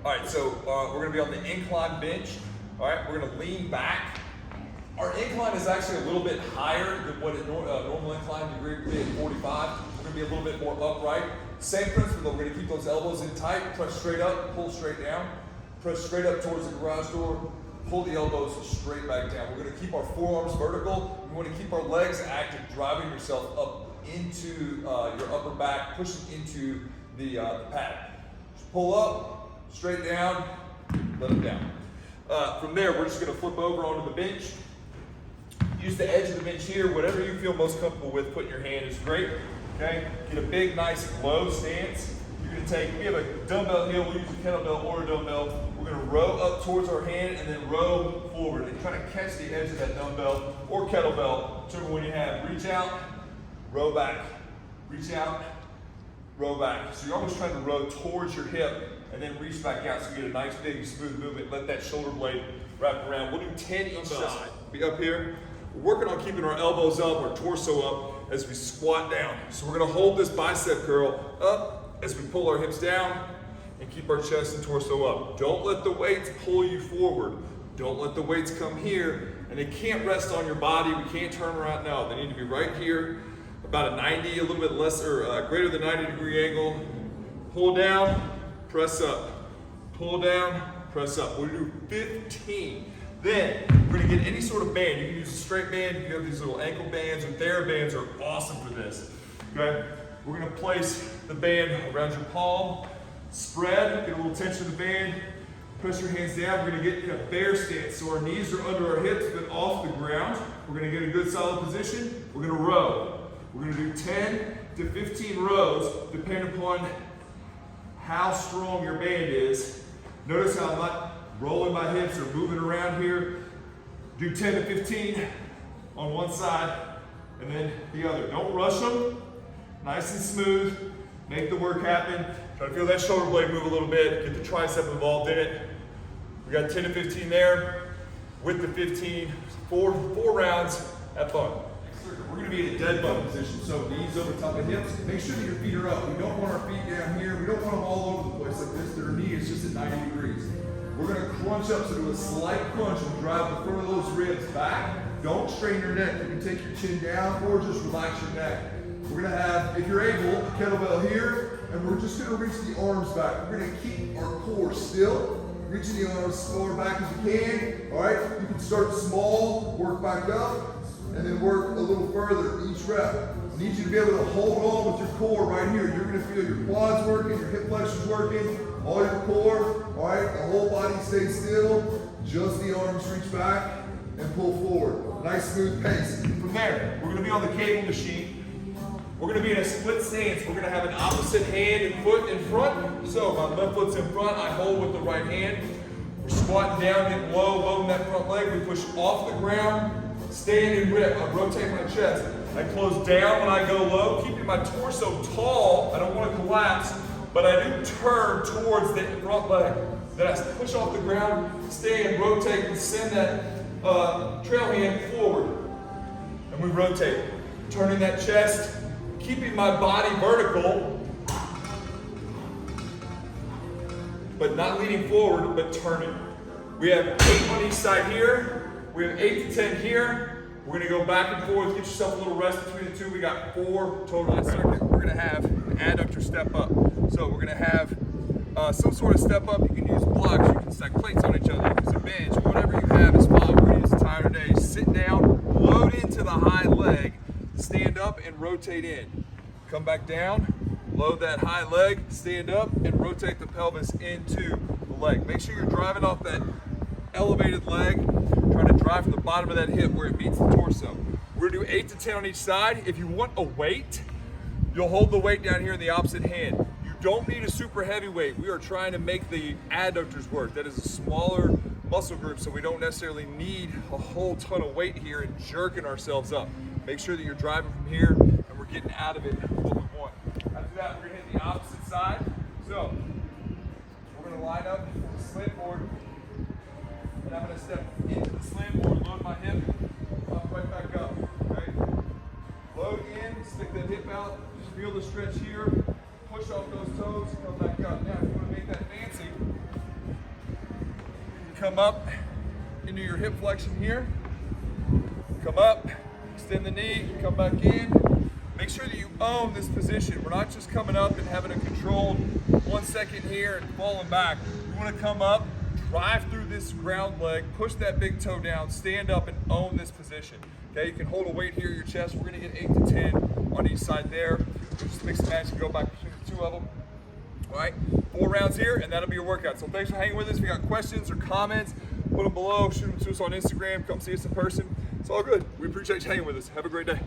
All right, so we're gonna be on the incline bench. All right, we're gonna lean back. Our incline is actually a little bit higher than what a normal incline degree would be at 45. We're gonna be a little bit more upright. Same principle, we're gonna keep those elbows in tight, press straight up, pull straight down, press straight up towards the garage door, pull the elbows straight back down. We're gonna keep our forearms vertical. We wanna keep our legs active, driving yourself up into your upper back, pushing into the pad. Just pull up, straight down, let it down. From there, we're just gonna flip over onto the bench. Use the edge of the bench here, whatever you feel most comfortable with, put in your hand is great, okay? Get a big, nice, low stance. You're gonna take, we have a dumbbell here, we'll use a kettlebell or a dumbbell. We're gonna row up towards our hand and then row forward and try to catch the edge of that dumbbell or kettlebell, whichever one you have. Reach out, row back, reach out, row back. So you're always trying to row towards your hip and then reach back out so you get a nice, big, smooth movement. Let that shoulder blade wrap around. We'll do 10 each side. Be up here. We're working on keeping our elbows up, our torso up as we squat down. So we're gonna hold this bicep curl up as we pull our hips down and keep our chest and torso up. Don't let the weights pull you forward. Don't let the weights come here, and they can't rest on your body. We can't turn around. No, they need to be right here, about a 90, a little bit less, or greater than 90-degree angle. Pull down, press up. Pull down, press up. We'll do 15. Then we're gonna get any sort of band. You can use a straight band. You have these little ankle bands or TheraBands are awesome for this. Okay? We're gonna place the band around your palm, spread, get a little tension of the band, press your hands down. We're gonna get in a bear stance. So our knees are under our hips but off the ground. We're gonna get a good solid position. We're gonna row. We're gonna do 10 to 15 rows depending upon how strong your band is. Notice how I'm not rolling my hips or moving around here. Do 10 to 15 on one side and then the other. Don't rush them. Nice and smooth. Make the work happen. Try to feel that shoulder blade move a little bit. Get the tricep involved in it. We got 10 to 15 there. With the 15, four rounds. Have fun. We're going to be in a dead bug position, so knees over top of hips. Make sure that your feet are up. We don't want our feet down here. We don't want them all over the place like this. Their knee is just at 90 degrees. We're going to crunch up, so do a slight crunch and drive the front of those ribs back. Don't strain your neck. You can take your chin down or just relax your neck. We're going to have, if you're able, a kettlebell here, and we're just going to reach the arms back. We're going to keep our core still. Reaching the arms as far back as you can. All right, you can start small, work back up, and then work a little further each rep. I need you to be able to hold on with your core right here. You're going to feel your quads working, your hip flexors working, all your core. All right, the whole body stays still. Just the arms reach back and pull forward. Nice smooth pace. From there, we're going to be on the cable machine. We're going to be in a split stance. We're going to have an opposite hand and foot in front. So my left foot's in front. I hold with the right hand. We're squatting down, getting low, loading that front leg. We push off the ground. Stand and rip. I rotate my chest. I close down when I go low, keeping my torso tall. I don't want to collapse, but I do turn towards the front leg. Then I push off the ground, stay and rotate and send that trail hand forward. And we rotate. Turning that chest, keeping my body vertical, but not leaning forward, but turning. We have 8 on each side here. We have 8 to 10 here. We're gonna go back and forth, get yourself a little rest between the two. We got 4 total. Last circuit, we're gonna have an adductor step up. So we're gonna have some sort of step up. You can use blocks, you can stack plates on each other, you can use a bench, whatever you have is fine. We're gonna use the time today. Sit down, load into the high leg, stand up and rotate in. Come back down, load that high leg, stand up and rotate the pelvis into the leg. Make sure you're driving off that elevated leg, trying to drive from the bottom of that hip where it meets the torso. We're gonna do 8 to 10 on each side. If you want a weight, you'll hold the weight down here in the opposite hand. You don't need a super heavy weight. We are trying to make the adductors work. That is a smaller muscle group, so we don't necessarily need a whole ton of weight here and jerking ourselves up. Make sure that you're driving from here and we're getting out of it what we want. After that, we're gonna hit the opposite side. So, we're gonna line up for the slant board. And I'm going to step into the slam board, load my hip, pop right back up, okay? Load in, stick that hip out, just feel the stretch here, push off those toes, come back up. Now, if you want to make that fancy, come up into your hip flexion here. Come up, extend the knee, come back in. Make sure that you own this position. We're not just coming up and having a controlled 1 second here and falling back. We want to come up, drive through this ground leg, push that big toe down, stand up and own this position. Okay, you can hold a weight here in your chest. We're going to get 8 to 10 on each side there. Just mix and match and go back between the 2 of them. All right, 4 rounds here, and that'll be your workout. So thanks for hanging with us. If you got questions or comments, put them below. Shoot them to us on Instagram. Come see us in person. It's all good. We appreciate you hanging with us. Have a great day.